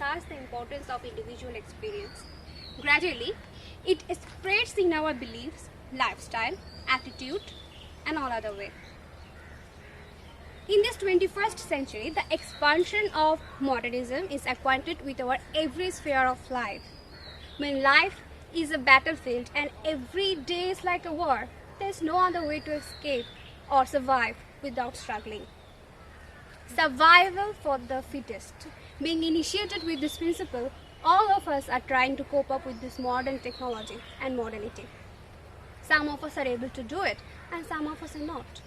discuss the importance of individual experience. Gradually, it spreads in our beliefs, lifestyle, attitude, and all other way. In this 21st century, the expansion of modernism is acquainted with our every sphere of life. When life is a battlefield and every day is like a war, there is no other way to escape or survive without struggling. Survival for the fittest. Being initiated with this principle, all of us are trying to cope up with this modern technology and modernity. Some of us are able to do it, and some of us are not.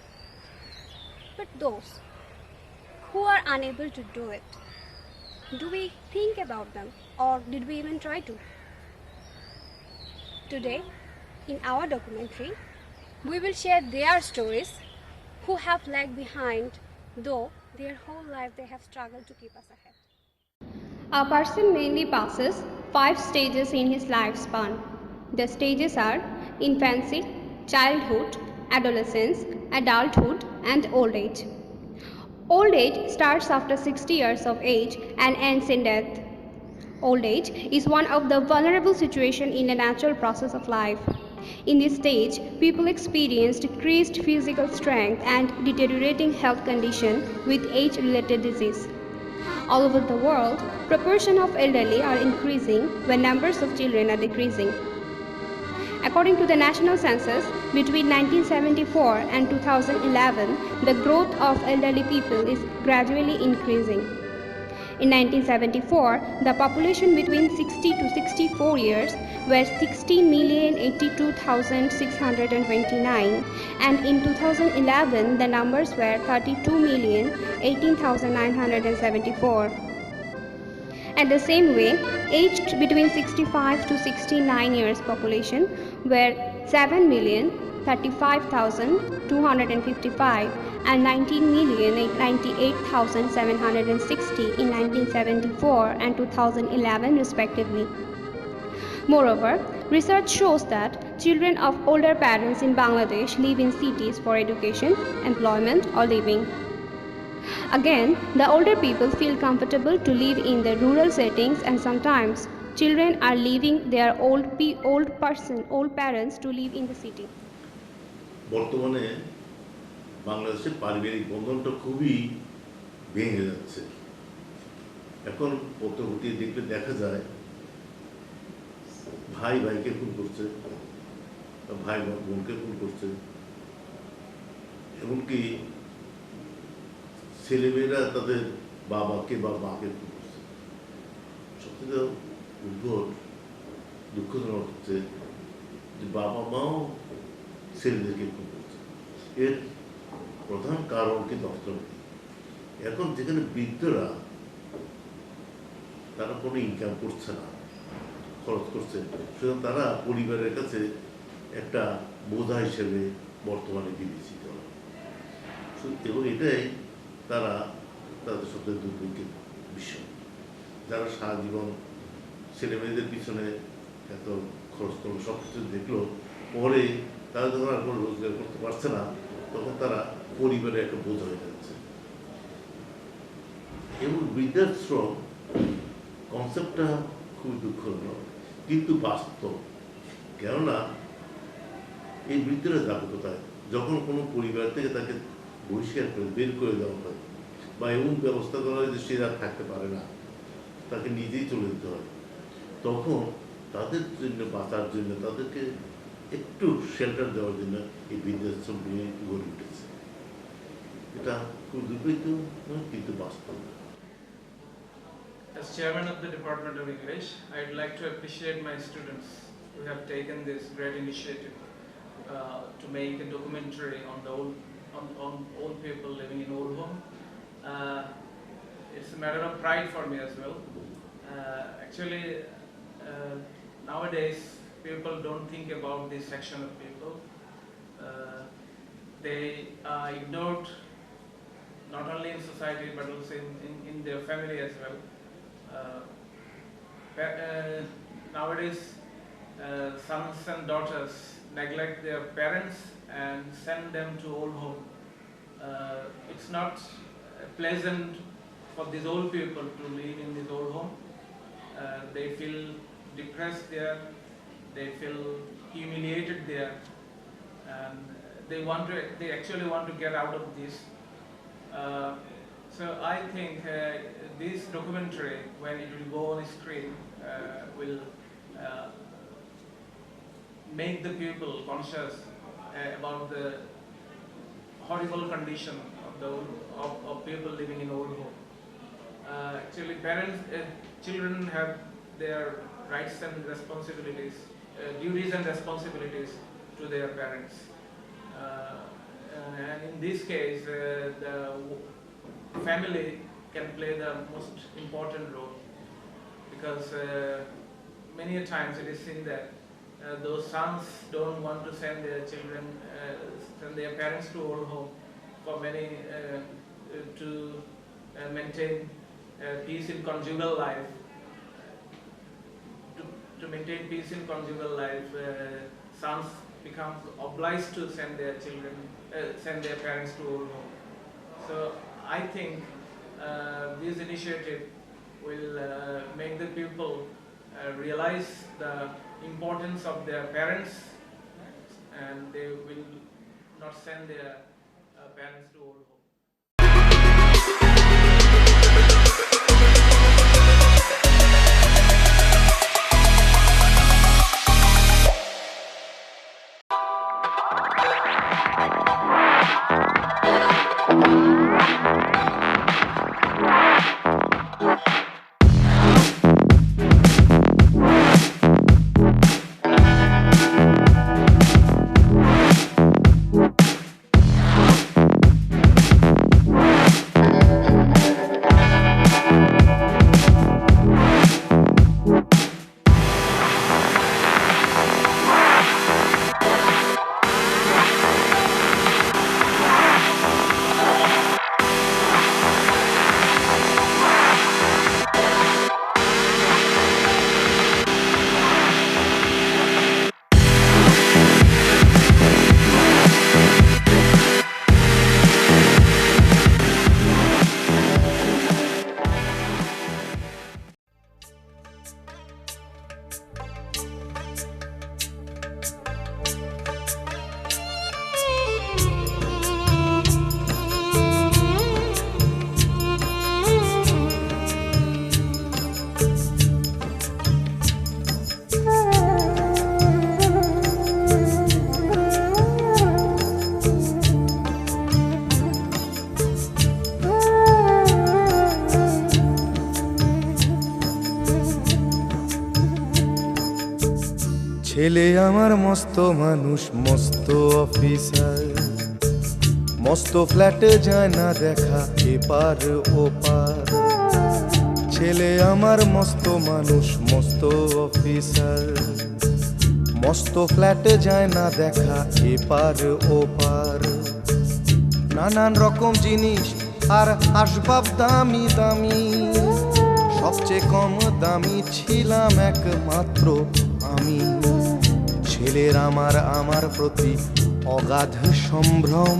But those who are unable to do it, do we think about them, or did we even try to? Today, in our documentary, we will share their stories who have lagged behind, though their whole life they have struggled to keep us ahead. A person mainly passes 5 stages in his lifespan. The stages are infancy, childhood, adolescence, adulthood, and old age. Old age starts after 60 years of age and ends in death. Old age is one of the vulnerable situations in the natural process of life. In this stage, people experience decreased physical strength and deteriorating health condition with age-related disease. All over the world, proportion of elderly are increasing when numbers of children are decreasing. According to the national census, between 1974 and 2011, the growth of elderly people is gradually increasing. In 1974, the population between 60 to 64 years were 16,082,629, and in 2011, the numbers were 32,018,974. At the same way, aged between 65 to 69 years population were 7,035,255 and 19,098,760 in 1974 and 2011 respectively. Moreover, research shows that children of older parents in Bangladesh live in cities for education, employment, or living. Again, the older people feel comfortable to live in the rural settings, and sometimes children are leaving their old parents to live in the city. বর্তমানে বাংলাদেশের পারিবারিক বন্ধনটা খুবই ভেঙে যাচ্ছে। এখন পদ্ধতি দেখলে দেখা যায় ভাই ভাইকে খুন করছে, ভাই বোনকে খুন করছে, এমনকি ছেলেমেয়েরা তাদের বাবাকে বা মাকে খুন করছে। সবথেকে উদ্ভট দুঃখজনক হচ্ছে যে বাবা মাও ছেলেদেরকে খুন করছে। এর প্রধান কারণ কিন্তু অর্থনীতি। এখন যেখানে বৃদ্ধরা তারা কোনো ইনকাম করছে না, খরচ করছে, সুতরাং তারা পরিবারের কাছে একটা বোঝা হিসেবে বর্তমানে বিবেচিত হয়, এবং এটাই তারা তাদের সবচেয়ে দুর্ভাগ্যের বিষয়। যারা সারা জীবন ছেলে মেয়েদের পিছনে এত খরচ করলো, সব কিছু দেখলো, পরে তারা যখন আর কোনো রোজগার করতে পারছে না, তখন তারা পরিবারে একটা বোঝ হয়ে যাচ্ছে। এবং বৃদ্ধাশ্রম কনসেপ্টটা খুবই দুঃখজনক কিন্তু বাস্তব। কেননা এই বৃদ্ধরা যাবে কোথায়? যখন কোনো পরিবার থেকে তাকে বহিষ্কার করে বের করে দেওয়া হয় বা এমন ব্যবস্থা করা হয় যে সে আর থাকতে পারে না, তাকে নিজেই চলে যেতে হয়, তখন তাদের জন্য বাঁচার জন্য, তাদেরকে একটু শেল্টার দেওয়ার জন্য এই বৃদ্ধাশ্রম নিয়ে গড়ে উঠেছে। এটা খুব দুঃখিত কিন্তু বাস্তব। As chairman of the Department of English, I'd like to appreciate my students who have taken this great initiative to make a documentary on the old people living in old home. It's a matter of pride for me as well. Actually, nowadays people don't think about this section of people. They are ignored not only in society but also in their family as well. Nowadays, sons and daughters neglect their parents and send them to old home. It's not pleasant for these old people to live in this old home. They feel depressed there, they feel humiliated there, and they actually want to get out of this. So I think this documentary, when it will go on screen, will make the people conscious about the horrible condition of people living in old home. Actually, children have their rights and responsibilities, duties and responsibilities to their parents. And in this case, the family can play the most important role, because many a times it is seen that those sons don't want to send their children, send their parents to old home for many to maintain peace in conjugal life. To maintain peace in conjugal life, sons become obliged to send their children, send their parents to old home. So I think this initiative will make the people realize the importance of their parents, and they will not send their parents to old home. ছেলে আমার মস্ত মানুষ, মস্ত officer, মস্ত ফ্ল্যাটে যায় না দেখা এপার ওপার। ছেলে আমার মস্ত মানুষ, মস্ত অফিসার, মস্ত ফ্ল্যাটে যায় না দেখা এপার ওপার। নানান রকম জিনিস আর আসবাব দামি দামি, সবচেয়ে কম দামি ছিলাম একমাত্র আমি। ছেলের আমার প্রতি অগাধ সম্ভ্রম,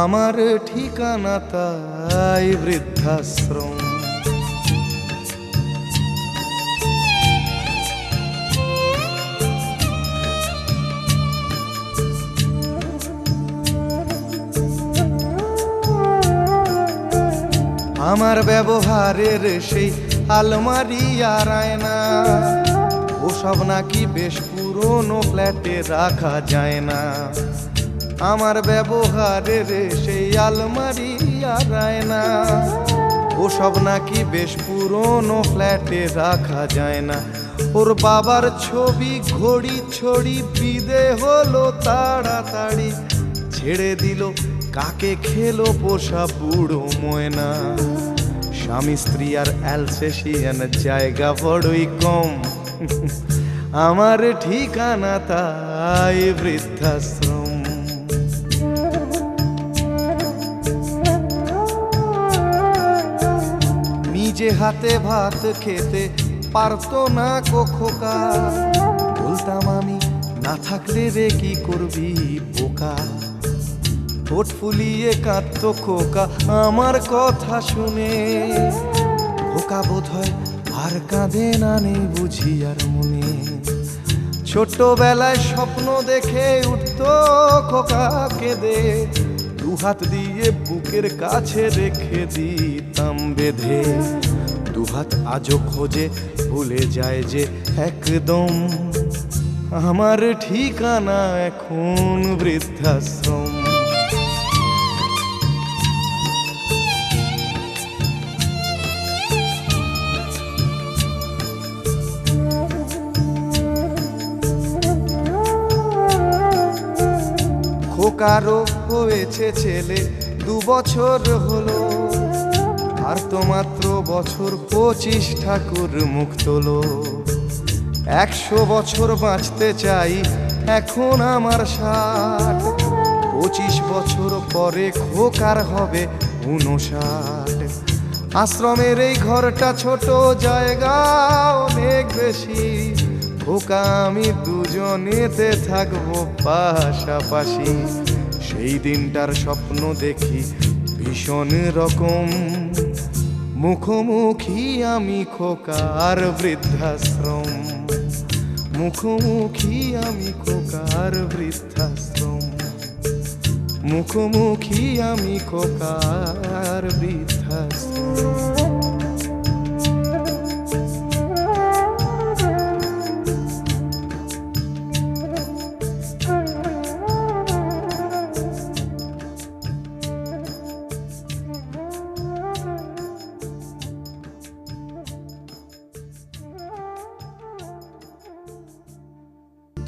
আমার ঠিকানা তাই বৃদ্ধাশ্রম। আমার ব্যবহারের সেই আলমারি আর আয়না, ওসব নাকি বেশ পুরনো ফ্ল্যাটে রাখা যায় না। আমার ব্যবহারের সেই আলমারি আর আয়না, ওসব নাকি বেশ পুরনো ফ্ল্যাটে রাখা যায় না। ওর বাবার ছবি ঘড়ি ছড়ি বিদে হলো তাড়াতাড়ি, ছেড়ে দিল কাকে খেলো পোষা বুড়ো ময়না। স্বামী স্ত্রী আর অ্যালসেশিয়ান জায়গা বড়ই কম, আমার ঠিকানা তাই বৃদ্ধাশ্রম। নিজে হাতে ভাত খেতে পারতো না খোকা, বলতাম আমি না থাকলে রে কি করবি বোকা। ঠোঁট ফুলিয়ে কাঁদতো খোকা আমার কথা শুনে, খোকা বোধ হয় আর কাঁদে না নেই বুঝি আর মনে। ছোটবেলায় স্বপ্ন দেখে উঠতো খোকা কেঁদে, দুহাত দিয়ে বুকের কাছে রেখে দিতাম বেঁধে। দুহাত আজও খোঁজে ভুলে যায় যে একদম, আমার ঠিকানা এখন বৃদ্ধাশ্রম। খোকারও হয়েছে ছেলে 2 বছর হলো, আর তো মাত্র বছর 25 ঠাকুর মুখ তোলো। 100 বছর বাঁচতে চাই এখন আমার 60, 25 বছর পরে খোকার হবে 59। আশ্রমের এই ঘরটা ছোট, জায়গা অনেক বেশি, খোকা আমি দুজনেতে থাকবো পাশাপাশি। সেই দিনটার স্বপ্ন দেখি ভীষণ রকম, মুখোমুখি আমি খোকার বৃদ্ধাশ্রম। মুখোমুখি আমি খোকার বৃদ্ধাশ্রম। মুখোমুখি আমি খোকার বৃদ্ধাশ্রম।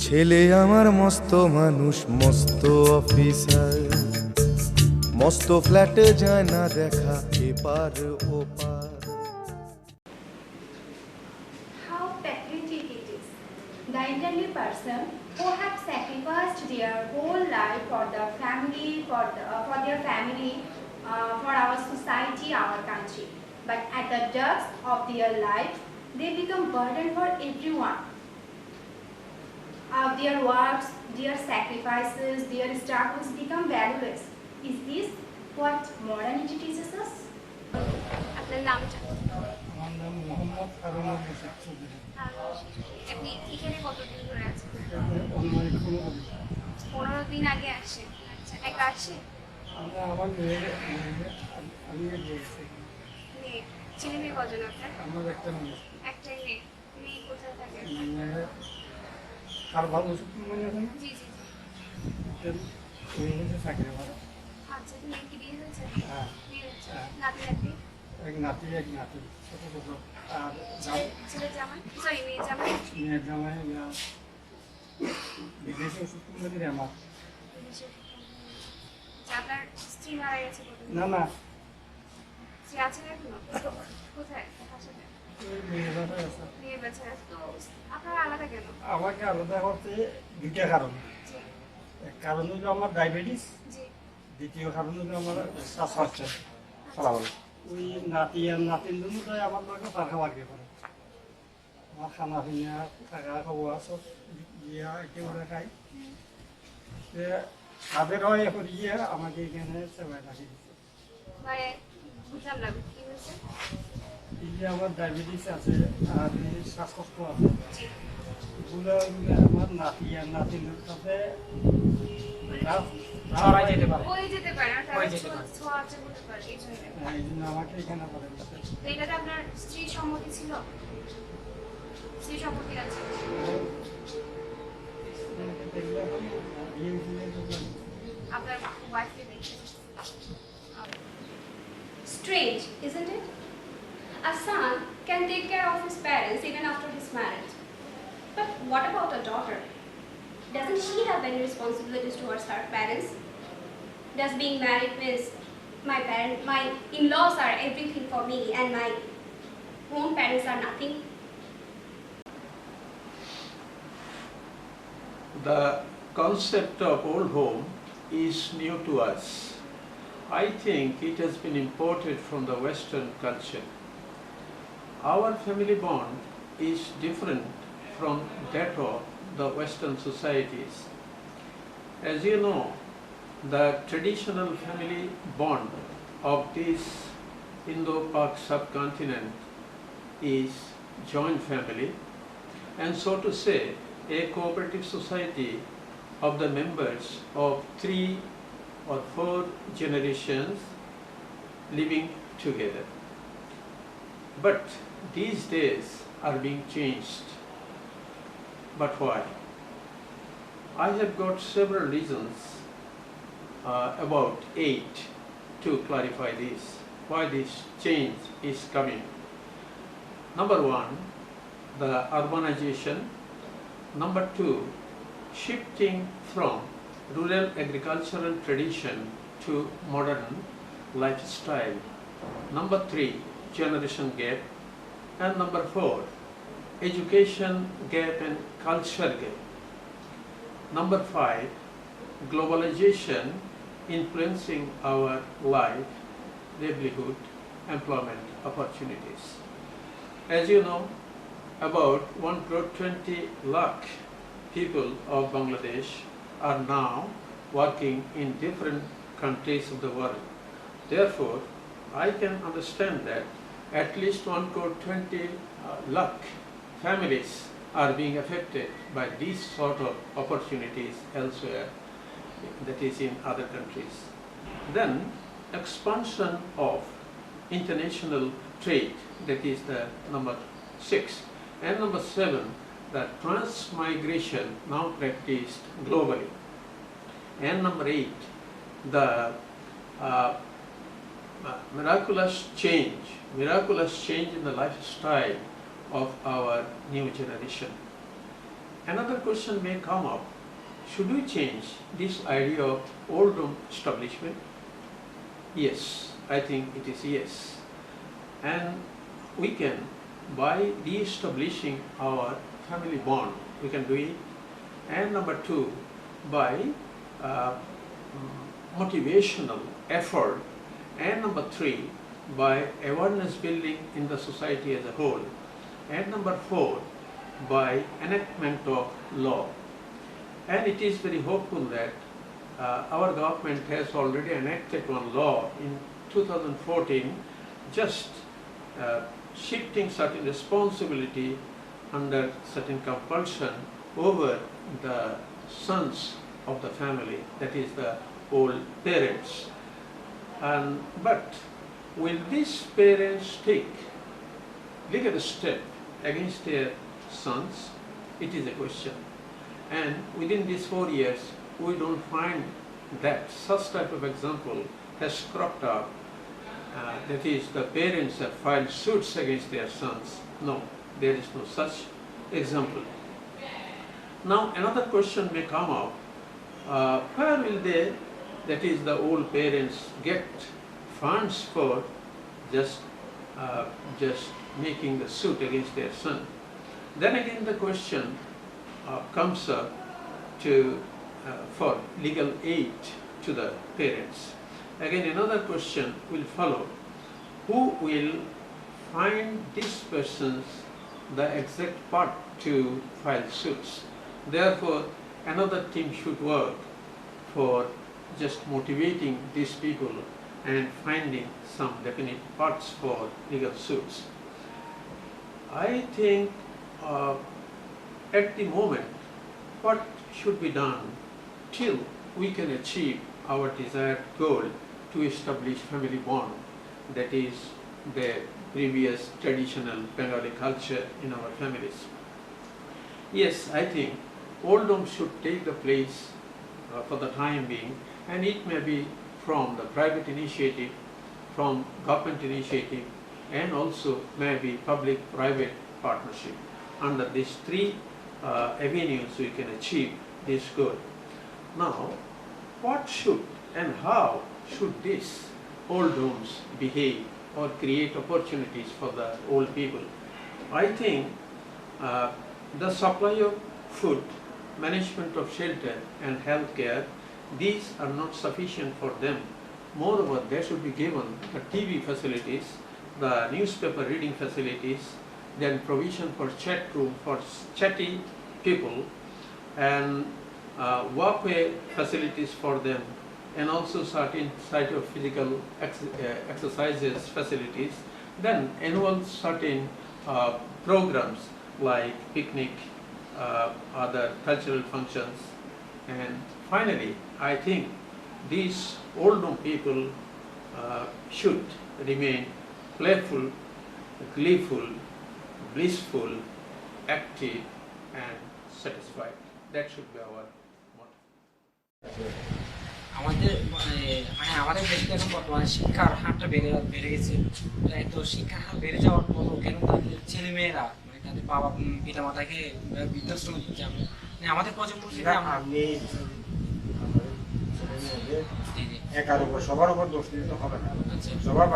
ছেলে আমার মস্ত মানুষ, মস্ত অফিসার, মস্ত ফ্ল্যাটে যায় না দেখা এপার ওপার। How pathetic it is. The elderly person who have sacrificed their whole life for the family, for their family, for our society, our country. But at the dusk of their life, they become burden for everyone. Their works, their sacrifices, their struggles become valueless. Is this what modernity teaches us? আপনার নামটা? আমার নাম মোহাম্মদ হারুনুর রশিদ চৌধুরী। আপনি এখানে কতদিন ধরে আছেন? Online 15 দিন আগে আসেন। আচ্ছা, একা আসেন? আমরা আমার আমি বলছি মেয়ে, ছেলে মেয়ে কজন আপনার? আমার একটা মেয়ে একটাই মেয়ে। মেয়ে কোথায় থাকে? আর ভালো মনে আছে না জি জি জি। ওই হচ্ছে চাকরি ভালো। আচ্ছা, মেয়ে কি বিয়ে হয়েছে? হ্যাঁ বিয়ে হয়েছে। হ্যাঁ। নাতি নাতি? এক নাতি ছোট ছোট। আর ছেলে জামাই? সরি, মেয়ে জামাই? মেয়ের জামাই বিদেশে ওষুধ কোম্পানির আমার। আচ্ছা, আপনার স্ত্রী মারা গেছে কতদিন? না না স্ত্রী আছেন এখনো? কোথায়? কার সাথে? ওই মেয়ের বাসায় আছে। মেয়ে বেঁচে আছে। তো আপনারা আলাদা কেন? আমাকে আলাদা করতে 2টা কারণ। জি এক কারণ হলো আমার ডায়াবেটিস, জি। দ্বিতীয় কারণ হলো আমার শ্বাসকষ্ট। ওই নাতি আর নাতিন দুটোই আমার লোকে পাখা বাড়িয়ে করে। আমার খানা পিনা থাকা খাওয়া সব দিয়া একেবারে খাই। তাদের হয় এখন গিয়ে আমাকে এখানে সেবায় রাখি দিচ্ছে। মানে বুঝলাম না কি হয়েছে? এই যে আমার ডায়াবেটিস আছে আর এই শ্বাসকষ্ট আছে, জি। এগুলো আমার নাতি আর নাতিনের সাথে যেতে পারে। ওই যেতে পারে আর তার ছোঁয়া আছে বলতে পারে এই জন্য। এই জন্য আমাকে এখানে বলে দিচ্ছে। তো এটাতে আপনার স্ত্রীর সম্মতি ছিল? স্ত্রী সম্মতি আছে? আপনার ওয়াইফকে দেখে। Strange, isn't it? A son can take care of his parents even after his marriage. But what about a daughter? Doesn't she have any responsibilities towards her parents? Does being married means my in-laws are everything for me and my own parents are nothing? The concept of old home is new to us. I think it has been imported from the Western culture. Our family bond is different from that of the Western societies. As you know, the traditional family bond of this Indo-Pak subcontinent is joint family, and so to say, a cooperative society of the members of 3 or 4 generations living together. But these days are being changed. But why? I have got several reasons, about 8, to clarify this, why this change is coming. Number 1, the urbanization. Number 2, shifting from rural agricultural tradition to modern lifestyle. Number 3, generation gap. And number 4, education gap and culture gap. Number 5, globalization influencing our life, livelihood, employment opportunities. As you know, about 120 lakh people of Bangladesh are now working in different countries of the world. Therefore, I can understand that at least 120 lakh families are being affected by these sort of opportunities elsewhere, that is in other countries. Then expansion of international trade, that is the number 6. And number 7, the transmigration now practiced globally. And number 8, the miraculous change in the lifestyle of our new generation. Another question may come up, should we change this idea of old-home establishment? Yes, I think it is yes. And we can, by re-establishing our family bond, we can do it. And number 2, by motivational effort. And number 3, by awareness building in the society as a whole. And number 4, by enactment of law. And it is very hopeful that our government has already enacted one law in 2014, just shifting certain responsibility under certain compulsion over the sons of the family, that is the old parents. But will these parents take legal step against their sons? It is a question. And within these 4 years, we don't find that such type of example has cropped up. That is, the parents have filed suits against their sons. No, there is no such example. Now, another question may come up. Where will they, that is the old parents, get funds for just making the suit against their son? Then again the question comes up for legal aid to the parents. Again another question will follow. Who will find these persons the exact part to file suits? Therefore, another team should work for just motivating these people and finding some definite parts for legal suits. I think at the moment, what should be done till we can achieve our desired goal to establish family bond, that is the previous traditional Bengali culture in our families? Yes, I think old homes should take the place for the time being, and it may be from the private initiative, from government initiative, and also maybe public-private partnership. Under these 3 avenues we can achieve this goal. Now, what should and how should these old homes behave or create opportunities for the old people? I think the supply of food, management of shelter and health care, these are not sufficient for them. Moreover, they should be given the TV facilities, the newspaper reading facilities, then provision for chat room for chatty people, and walkway facilities for them, and also certain site of physical exercises facilities, then annual certain programs like picnic, other cultural functions. And finally, I think these older people should remain playful, gleeful, blissful, active, and satisfied. That should be our motto. আমাদের আমাদের দেশে এখন বর্তমানে শিক্ষার হারটা বেড়ে গেছে। তো শিক্ষার হার বেড়ে যাওয়ার মতো কেন তাদের ছেলেমেয়েরা তাদের বাবা পিতা মাতাকে বৃদ্ধাশ্রমে দিতে হবে, আমাদের প্রজন্ম থেকে আমি একার উপর সবার উপর দোষ দিতে হবে না, সবার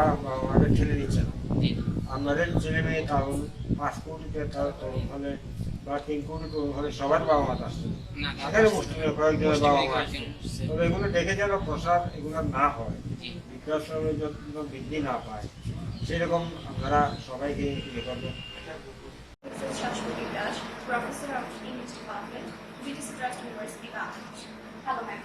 আমাদের ছেলে দিচ্ছে না। আমাদের ছেলে মেয়ে কারণ 5 কোটিতে হলে বা 3 কোটি হলে সবার বাবা মা আসছে, তাদের মুসলিমের কয়েকজনের বাবা মা আসছে। তবে এগুলো দেখে যেন প্রসার এগুলো না হয়, বৃদ্ধাশ্রমে যত বৃদ্ধি না পায়, সেরকম আপনারা সবাইকে ইয়ে করবেন। Mrs. Shashwati Raj, Professor of English Department, BTC Trust University, Bangladesh. Hello, ma'am.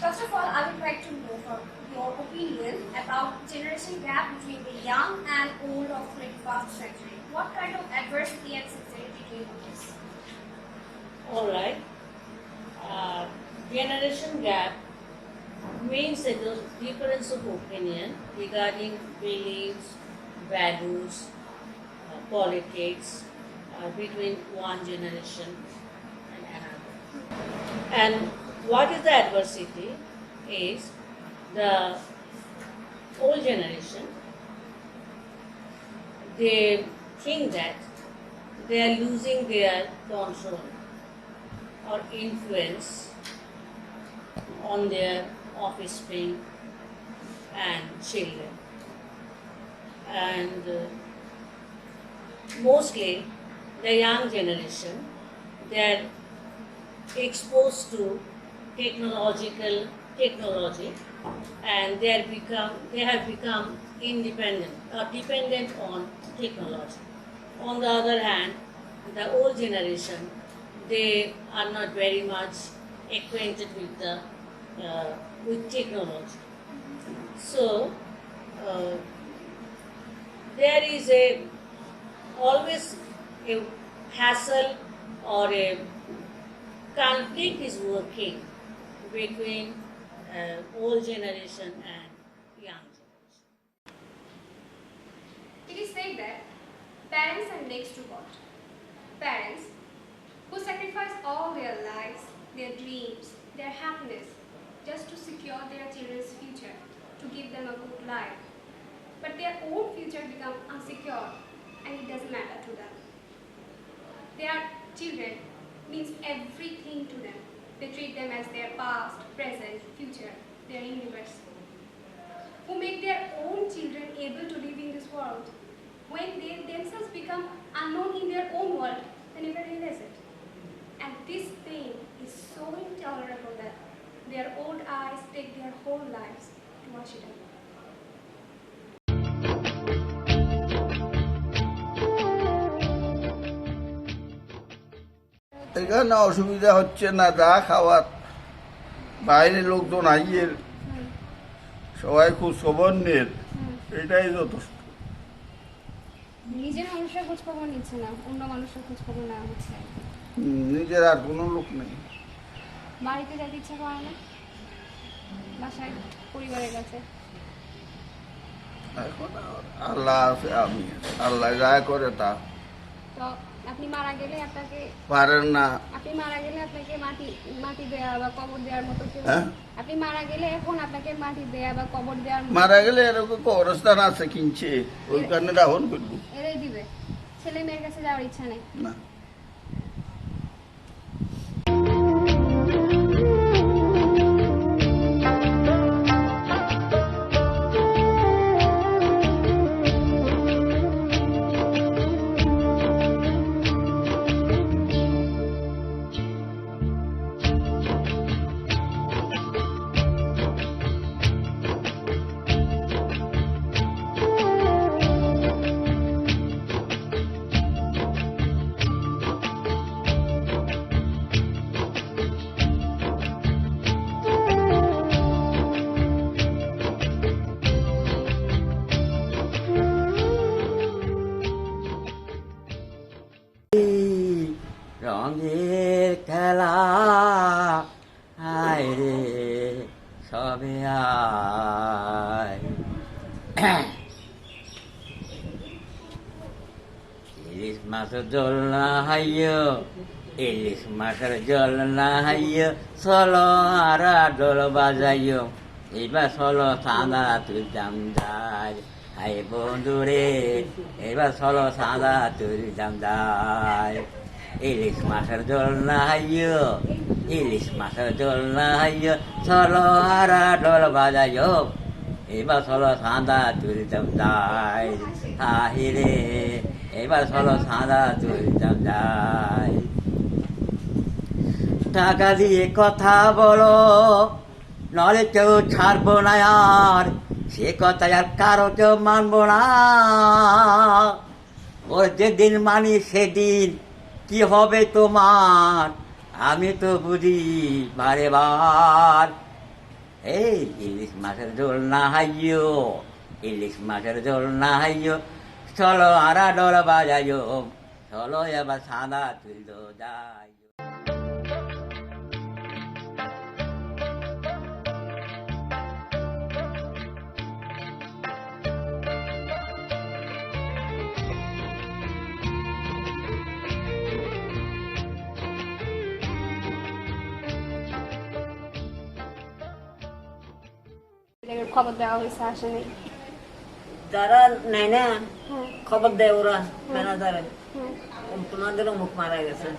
First of all, I would like to know from your opinion about generation gap between the young and old of 21st century. What kind of adversity and sincerity do you notice? All right. Generation gap means that the difference of opinion regarding beliefs, values, politics between one generation and another. And what is the adversity is the old generation, they think that they are losing their control or influence on their offspring and children. And mostly the young generation, they are exposed to technology and they have become independent or dependent on technology. On the other hand, the old generation, they are not very much acquainted with technology. So there is always a hassle or a conflict is working between old generation and young generation. It is said that parents are next to God. Parents who sacrifice all their lives, their dreams, their happiness just to secure their children's future, to give them a good life. But their own future becomes unsecure and it doesn't matter to them. Their children means everything to them. They treat them as their past, present, future, their universe. Who make their own children able to live in this world. When they themselves become unknown in their own world, they never realize it. And this pain is so intolerable that their old eyes take their whole lives to wash it away. এখানে অসুবিধা হচ্ছে না, যা খাওয়ার বাইরে লোকজন আইয়ে সবাই খুব সবর্ণের, এটাই যথেষ্ট। নিজের মানুষের খোঁজ খবর নিচ্ছে না, অন্য মানুষের খোঁজ খবর নেওয়া হচ্ছে। নিজের আর কোনো লোক নেই। বাড়িতে যেতে ইচ্ছা করে না, বাসায় পরিবারের কাছে। এখন আল্লাহ আছে, আমি আল্লাহ যা করে তা। তো আপনি মারা গেলে আপনাকে পারেন না। আপনি মারা গেলে আপনাকে মাটি দেয়া বা কবর দেওয়ার মতো কেউ, আপনি মারা গেলে এখন আপনাকে মাটি দেয়া বা কবর দেওয়ার মতো, মারা গেলে এরকম কবরস্থান আছে কিনছে, ওইখানে দাফন করবো। এরাই দিবে, ছেলে মেয়ের কাছে যাওয়ার ইচ্ছা নেই না। রঙের খেলা আয় রে সবে আয় ইলিশ মাছের জল না হাইয় ইলিশ মাছের জল না হাইয় চলো আরা ডোল বাজাইয় এবার চলো চাঁদা তুলতাম যাই হাই বন্ধুরে এবার চলো চাঁদা তুলতাম যাই ইলিশ মাছের জল না হাইয় ইলিশ মাছের জল না হাইয় চলো আরা ডোল বাজাইয় এবার চলো চাঁদা তুলতাম যাই হাহিরে এবার চলো চাঁদা তুলতাম যাই টাকা দিয়ে কথা বলো নলে কেউ ছাড়বো না আর সে কথা আর কারো কেউ মানবো না ওর যেদিন মানি সেদিন কি হবে তোমার আমি তো বুঝি বারে বার এই ইলিশ মাছের ঝোল না হাইয় ইলিশ মাছের ঝোল না হাইয় চলো আরা ডোল বাজাইও চলো এবার সাদা তুলতো যাই খবর দেওয়া হয়েছে আসেনি যারা নেয় না খবর দেয় ওরা ম্যানেজারে তোমাদেরও মুখ মারা গেছে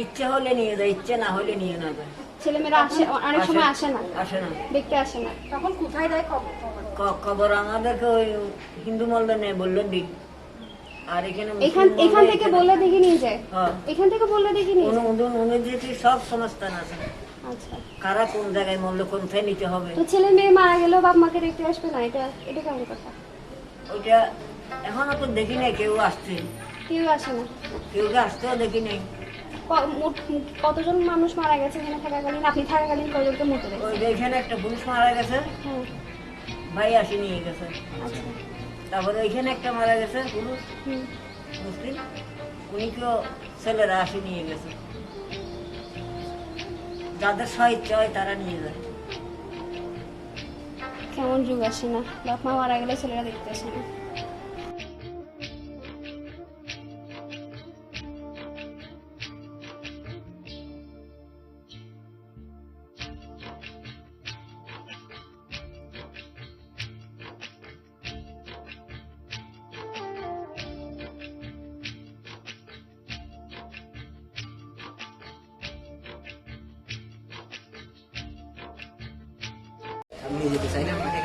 ইচ্ছে হলে নিয়ে যায় ইচ্ছে না হলে নিয়ে না যায় ছেলেমেয়েরা আসে অনেক সময় আসে না দেখতে আসে না তখন কোথায় দেয় খবর? খবর আমাদেরকে ওই হিন্দু মল্ল নেই বললো দিন আর এখানে এখান থেকে বললে দেখি নিয়ে যায় এখান থেকে বললে দেখি নিয়ে অনুযায়ী সব সংস্থান আছে আচ্ছা কারা কোন জায়গায় মল্ল কোনটায় নিতে হবে তো ছেলে মেয়ে মারা গেলেও বাপ মাকে দেখতে আসবে না এটা এটা কেমন কথা ওইটা এখনো তো দেখি নাই কেউ আসছে কেউ আসে না কেউ আসতেও দেখি নাই কতজন মানুষ মারা গেছে এখানে থাকাকালীন আপনি থাকাকালীন কতজনকে মরতে দেখেছেন ওই এখানে একটা পুলিশ মারা গেছে ভাই আসি নিয়ে গেছে তারপরে ওইখানে একটা মারা গেছে পুরুষ মুসলিম উনিকেও ছেলেরা আসি নিয়ে গেছে যাদের স্বইচ্ছা হয় তারা নিয়ে যায় কেমন যুগ আসে না বাপ মা মারা গেলে ছেলেরা দেখতে আসে না আমি যেতে চাই না আমাকে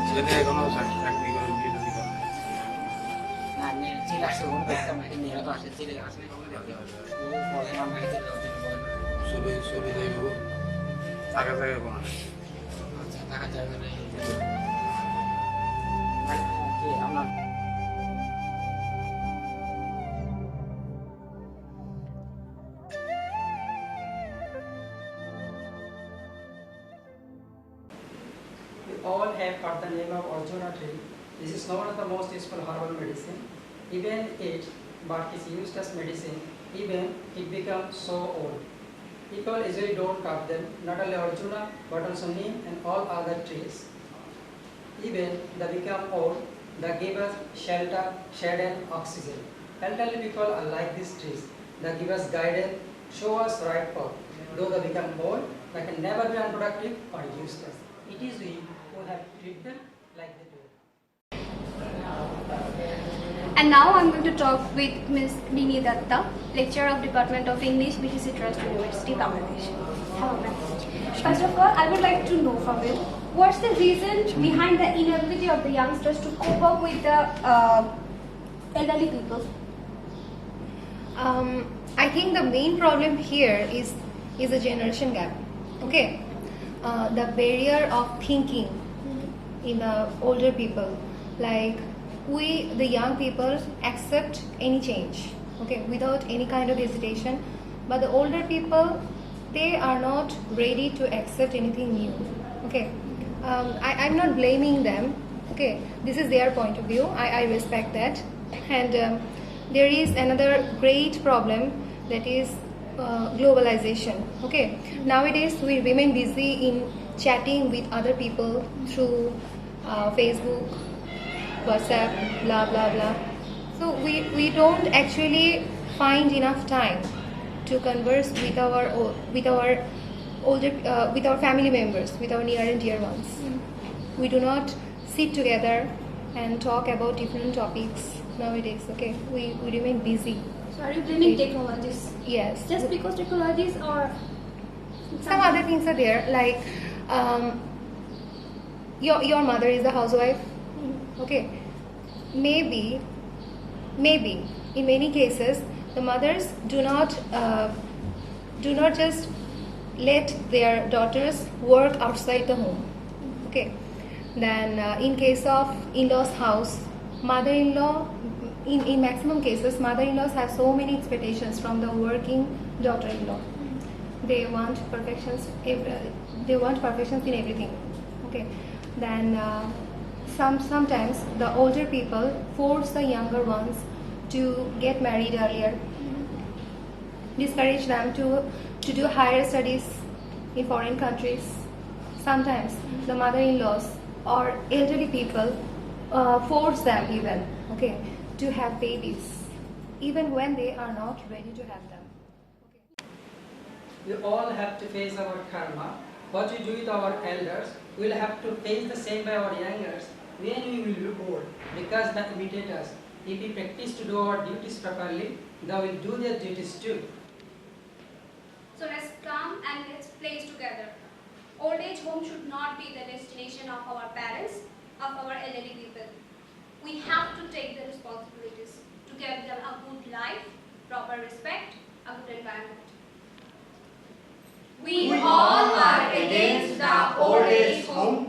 ছেলেদের এখনো চাকরি করে বিয়ে শাদী করে না ছেলে আসে ওর দেখতাম না মেয়েরা তো আসে ছেলে আসে না ও বলে আমাকে চলে চলে যাইব থাকা জায়গা কোনো আচ্ছা থাকা যাবে না আমরা all have heard the name of Arjuna tree. This is known as the most useful herbal medicine. Even it, but is used as medicine, even it becomes so old. People usually don't cut them, not only Arjuna, but also neem and all other trees. Even they become old, they give us shelter, shade and oxygen. Elderly people are like these trees. They give us guidance, show us right path. Though they become old, they can never be unproductive or useless. It is we who have treated them like they do. And now I'm going to talk with Ms. Nini Datta, lecturer of Department of English, BTC Trust University, Bangladesh. Hello, ma'am. First of all, I would like to know from you, what's the reason behind the inability of the youngsters to cope up with the elderly people? I think the main problem here is a generation gap. Okay, the barrier of thinking in the older people, like we the young people accept any change, okay, without any kind of hesitation, but the older people, they are not ready to accept anything new. Okay, I'm not blaming them. Okay, this is their point of view. I respect that. And there is another great problem, that is globalization. Okay, nowadays we remain busy in chatting with other people through Facebook, WhatsApp, blah blah blah. So we don't actually find enough time to converse with our older with our family members, with our near and dear ones. We do not sit together and talk about different topics nowadays. Okay, we remain busy. So are you blaming technologies? Yes. Just because technologies or Some other things are there, like your mother is a housewife. Okay, maybe in many cases the mothers do not just let their daughters work outside the home. Okay, then in case of in-laws house, mother-in-law, in maximum cases, mother-in-laws have so many expectations from the working daughter-in-law. They want perfections. They want perfections in everything. Okay, then sometimes the older people force the younger ones to get married earlier, discourage them to do higher studies in foreign countries. Sometimes the mother-in-laws or elderly people force them even, okay, to have babies, even when they are not ready to have them. We all have to face our karma. What we do with our elders, we will have to face the same by our youngers when we will be old, because they imitate us. If we practice to do our duties properly, they will do their duties too. So let's come and let's place together. Old age home should not be the destination of our parents, of our elderly people. We have to take the responsibilities to give them a good life, proper respect, a good environment. We all are against the old age home